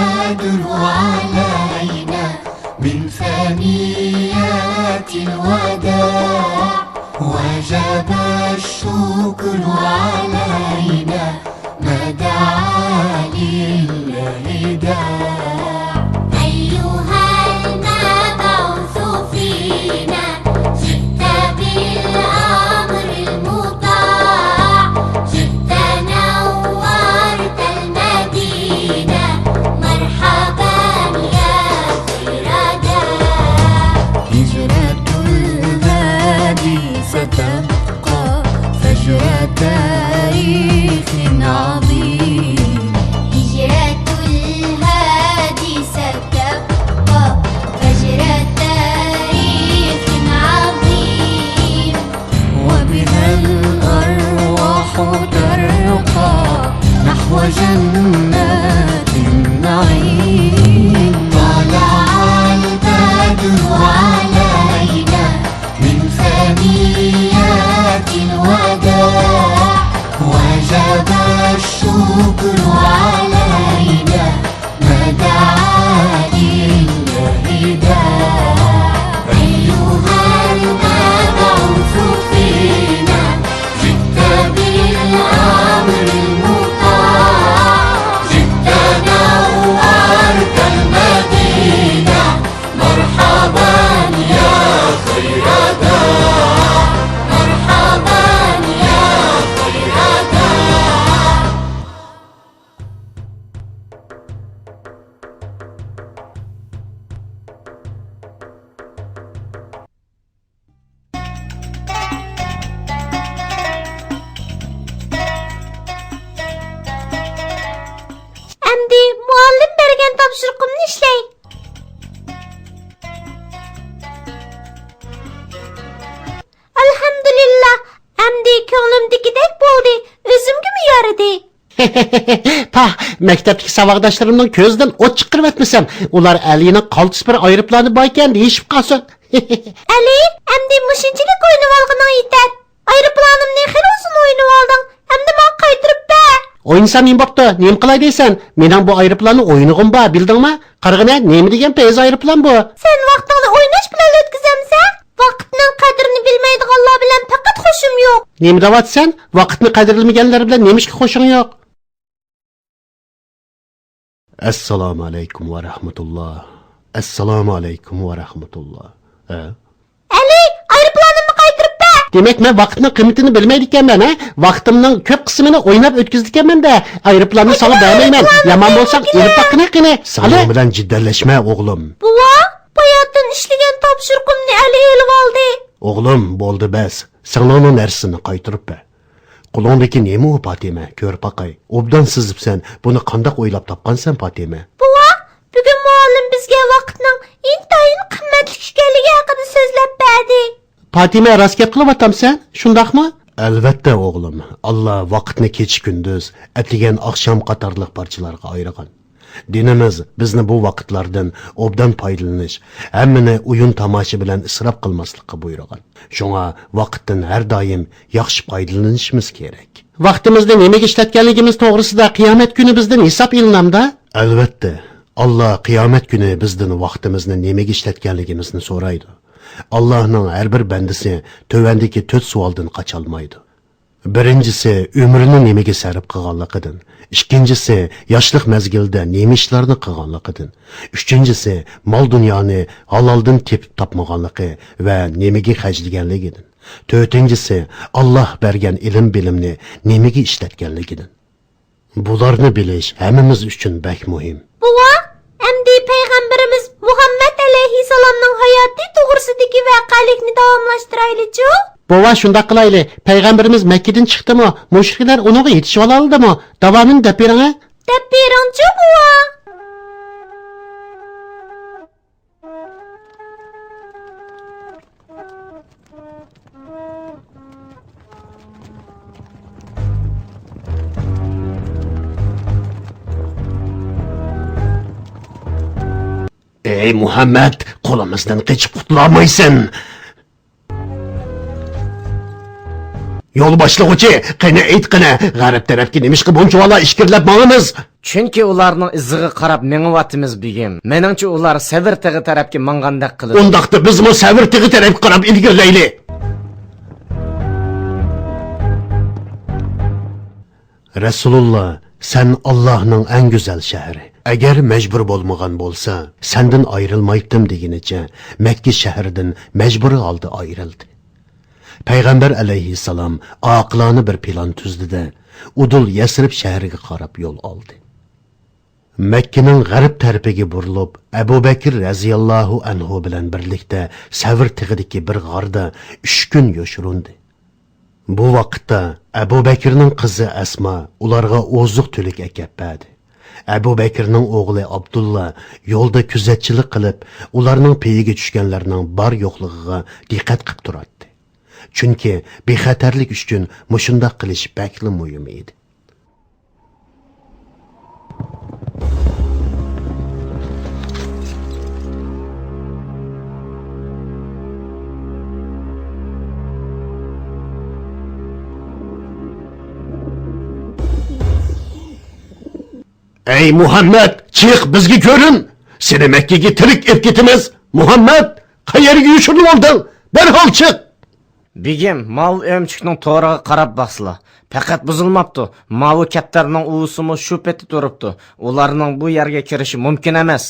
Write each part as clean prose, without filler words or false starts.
البدر علينا من ثنيات الوداع وجب الشكر علينا ما دعا لله داع أيها المبعوث فينا جئت بالأمر المطاع جئت نورت المدينة مرحبا يا خير داع هجرة الهادي ستبقى فجر تاريخ عظيم هجرة الهادي ستبقى فجر تاريخ عظيم وبها الأرواح ترقى نحو جنات النعيم طلع البدر علينا من ثنيات الوداع وجب الشكر علينا ما دعا لله داع أيها المبعوث فينا جئت بالأمر المطاع جئت نورت المدينة مرحبا يا خير داع مرحبا يا خير داع Әмді muallim bergen topşırıqımni işley. Elhamdülillah, әмді ko'nglimdagidek bo'ldi, o'zimgimi yaradi. Pah, maktabdagi saboqdoshlarimning ko'zidan o't chiqarib etmasam, ular Alining qaltis bir aeroplani bor ekan deyishib qolsin. Ali, әмді mushunchalik o'ynab olganing yetar. Aeroplanimni xil uzun o'ynab olding, әмді men qaytirib ber. O'ynasam nima bo'pti? Nima qilay deysan? Mening bu aeroplanni o'ynag'im bor, bildingmi? Qarag'ina, nima degan peyz aeroplan bu? Sen vaqtingni o'ynash bilan o'tkazamsan? Vaqtning qadrini bilmaydiganlar bilan faqat xushim yo'q. Nima deyapsan? Vaqtni qadrlamaganlar bilan nemishga qo'shing yo'q? Assalomu alaykum va rahmatulloh. Assalomu alaykum va rahmatulloh. Ali, aeroplanimni qaytirib ber. Demek men vaqtning qiymatini bilmaydi ekanman, ha? Vaqtimning ko'p qismini o'ynab o'tkazdi ekanman-da. Aeroplanni solib bermayman. Yomon bo'lsang, erib qani. Sen bilan jiddalashma, o'g'lim. Buva, bayatdan ishlagan topshiriqimni Ali elib oldi. O'g'lim, bo'ldi bas. Singlimning narsasini qaytirib ber. Qo'lingdagi nima u, Fatima? Ko'r paqay. Obdan sizibsan. Buni qanday o'ylab topgansan, Fatima? Buva, bugun muallim bizga vaqtning intayin qimmatli ekanligi haqida so'zlab berdi. Fatima, rost gap qilyapsan? Shundaqmi? Albatta, o'g'lim. Alloh vaqtni kech kunduz, atlagan oqshom qatorliq parchalarga ayirgan. Dinimiz bizni bu vaqtlardan obdan foydalanish, hammani o'yin tomosha bilan isrof qilmaslikka buyurgan. Shunga vaqtdan har doim yaxshi foydalanishimiz kerak. Vaqtimizni nimaga ishlatganligimiz to'g'risida qiyomat kuni bizdan hisob ilinamda? Albatta. Alloh qiyomat kuni bizdan vaqtimizni nimaga ishlatganligimizni so'raydi. Allohning har bir bandasi tövandagi 4 savoldan qocholmaydi. Birinchisi umrini nimaga sarf qilganligidan, ikkinchisi yoshlik mezgilida nima ishlarni qilganligidan, uchinchisi mol dunyoni haloldan tepib topmaganligi va nimaga xarjlaganligidan, to'rtinchisi Alloh bergan ilm bilimni nimaga ishlatganligidan. Bularni bilish hammamiz uchun bak muhim. Buva, әмді payg'ambarimiz Muhammad alayhissalomning hayoti to'g'risidagi voqelikni davomlashtiraylik-chi? Bova shunday qilayli. Payg'ambarimiz Makkadan chiqdimi? Mushriklar uniga yetishib oldimi? Davomini deb bering-a? Deb bering-chi, buva. Ey Muhammed, qo'limizdan qochib qutulamaysan. Yo'l boshlig'uchi, qani aytqina, g'arb tarafga nimishqa bunchavala ishkirlab mangimiz? Chunki ularning iziga qarab mengyapmiz begim. Meningcha ular Savr tig'i tarafga mangandek qiladi. Undaqda bizmi Savr tig'i tarafga qarab ilgirlayli. Rasululloh, sen Allohning eng go'zal shahri. Agar majbur bo'lmagan bo'lsa, sendan ayrilmaydim deginicha Makka shahridan majburi holda ayrildi. Payg'ambar alayhissalom oqilona bir plan tuzdida Udul Yasrib shahriga qarab yo'l oldi. Makkaning g'arb tarafiga burilib, Abu Bakr raziyallohu anhu bilan birlikda Savr tig'idagi bir g'orda 3 kun yoshirundi. Bu vaqtda Abu Bakrning qizi Asma ularga oziq tulik akapadi. Abu Bakrning o'g'li Abdullah yo'lda kuzatchilik qilib, ularning peyiga tushganlarning bar yo'qligiga diqqat qilib turardi. Chunki bexatarlik uchun mushundaq qilish bakli muhim edi. Ey Muhammed, chiq bizga ko'rin. Seni Makkaga tirik erkitimiz. Muhammed, qayerga yoshirinib olding? Darhol chiq. Begim, mal ömchikning to'riga qarab baqsila. Faqat buzilmabdi. Mavu kaptarning uvusimi shu peti turibdi. Ularning bu yerga kirishi mumkin emas.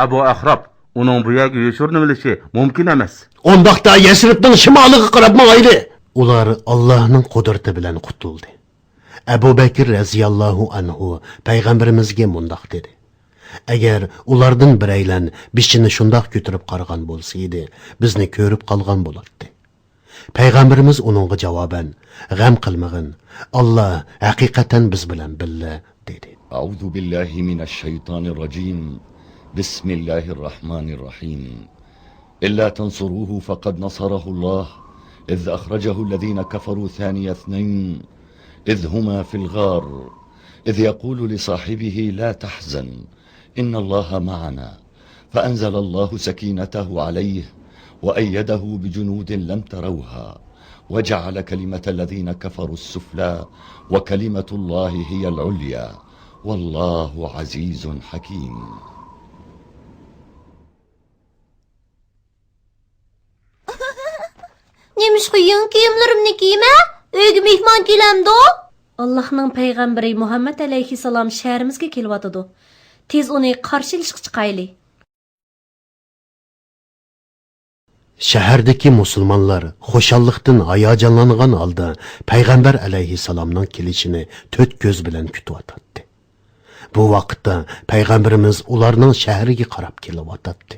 Abu Ahrob, uning bu yerga yoshirinib bilishi mumkin emas. Ondaqda Yasribning shimoliga qarab mangayli. Ular Allohning qudrati bilan qutuldi. Abu Bakr raziyallohu anhu payg'ambarimizga mundoq dedi. Agar ulardan biraylan bishini shundoq ko'tarib qaragan bo'lsa edi, bizni ko'rib qolgan bo'lardi. Payg'ambarimiz uningga javoban, g'am qilmag'in. Alloh haqiqatan biz bilan billa dedi. A'udhu billahi minash shaytonir rajim. Bismillahir rahmanir rahim. Illa tansuruhu faqad nasarahu Allah idh akhrajahu alladhina kafaru thaniya ithnain idh huma fil ghar idh yaqulu li sahibihi la tahzan inna Allaha ma'ana فأنزل الله سكينته عليه وأيده بجنود لم تروها وجعل كلمة الذين كفروا السفلى وكلمة الله هي العليا والله عزيز حكيم. Nemiş kıyın kiyimlerimni giyme? Öygü mihman kelemdi. Allah'ın peygamberi Muhammed aleyhisselam şehrimizge kelvatıdı. Tez onu karşılışık çıkaylı. Shahardagi musulmonlar xushalliqdan hayajonlangan holda payg'ambar alayhissalomning kelishini to'rt ko'z bilan kutib Bu vaqtda payg'ambarimiz ularning shahriga qarab kelyotdi.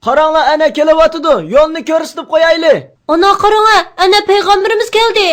Qaranglar, ana kelyotdi. Yo'lni ko'rsatib qo'yayli. Ana qaranglar, ana payg'ambarimiz keldi.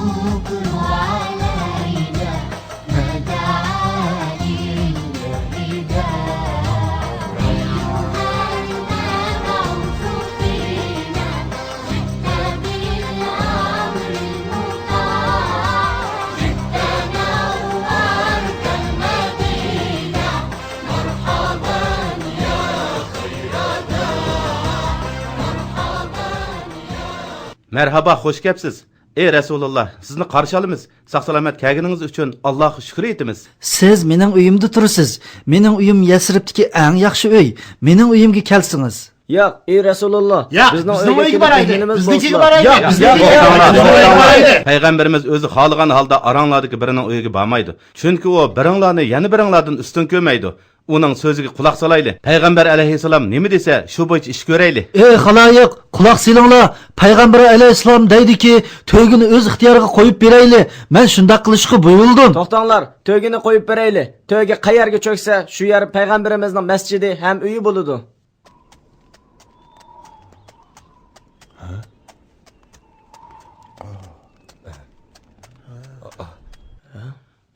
الشكر علينا ما دعا لله داع أيها المبعوث فينا جئت بالأمر المطاع جئت نورت المدينة مرحبا يا خير داع مرحبا Merhaba, hoş kepsiz. Ey Resulullah, sizni qarshi olamiz. Saq-salomat kelganingiz uchun Allohga shukr etamiz. Siz mening uyimda tursiz. Mening uyim Yasribdagi eng yaxshi uy. Mening uyimga kelsingiz. Yo'q, ey Rasululloh, bizning uyga boraydi. Biznikiga boraydi. Payg'ambarimiz o'zi xohlagan holda aranglardagi birining uyiga bormaydi. Chunki u biringlarni yana biringlardan ustun ko'rmaydi. Uning so'ziga quloq solayli. Payg'ambar alayhisalom nima desa, shu bo'yicha ish ko'rayli. Ey xaloyiq, quloq silinglar. Payg'ambar alayhisalom deydiki, to'ygini o'z ixtiyoriga qo'yib berayli. Men shunday qilishga buyurildim. To'xtanglar, to'ygini qo'yib berayli. To'yga qayerga cho'ksa, shu yer payg'ambarimizning masjidi ham uyi bo'ladi.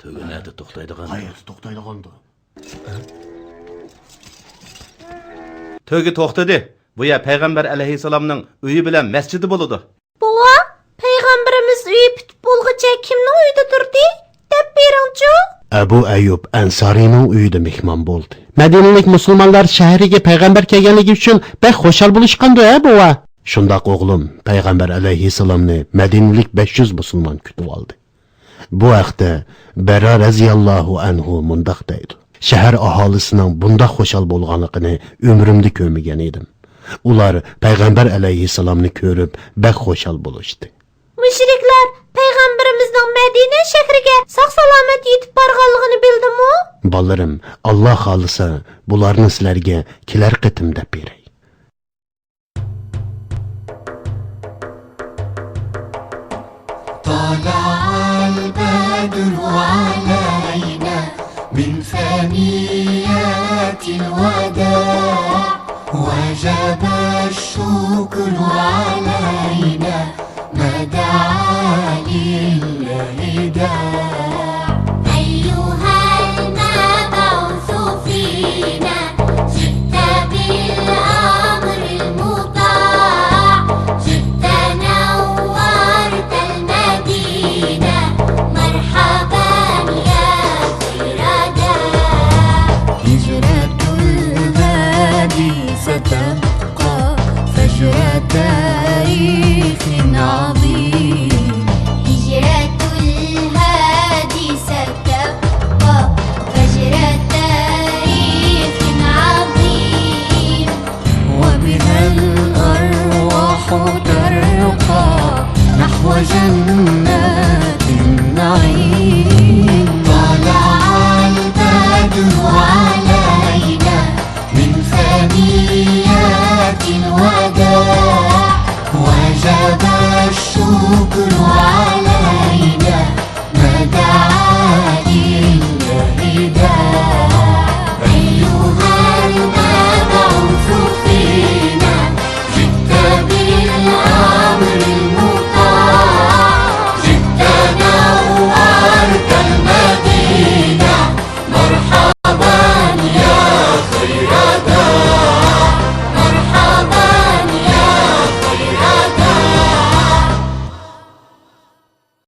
To'y nerede to'xtaydigan? Hayır, to'xtaydigandir. To'yga to'xtadi. Bu yer payg'ambar alayhisalomning uyi bilan masjidi bo'ladi. Bova, payg'ambarimiz uyi bitib bo'lguncha kimning uyida turdi? Deb beringchi. Abu Ayyub Ansarining uyida mehmon bo'ldi. Madinalik musulmonlar shahriga payg'ambar kelganligi uchun bek xushal bo'lishgandi-a, bova. Shundoq o'g'lim, payg'ambar alayhisalomni Madinalik 500 musulmon kutib oldi. Bu haqda Bara raziyallohu anhu mundaq deydi. Shahar aholisining bundoq xushal bo'lganligini umrimda ko'rmagan edim. Ular payg'ambar alayhisalomni ko'rib bek xushal bo'lishdi. Mushriklar payg'ambarimizning Madina shahriga sog'-salomat yetib borganligini bildimi? Bolarim, Alloh xolisa bularni sizlarga kelar qitim deb beray. طلع البدر علينا من ثنيات الوداع وجب الشكر علينا ما دعا لله داع أيها المبعوث فينا جئت بالأمر المطاع جئت نورت المدينة مرحبا يا خير داع هجرة الهادي ستبقى فجر تاريخ عظيم هجرة الهادي ستبقى فجر تاريخ عظيم وبها الأرواح ترقى نحو جنات النعيم طلع البدر علينا من ثنيات الوداع وجب الشكر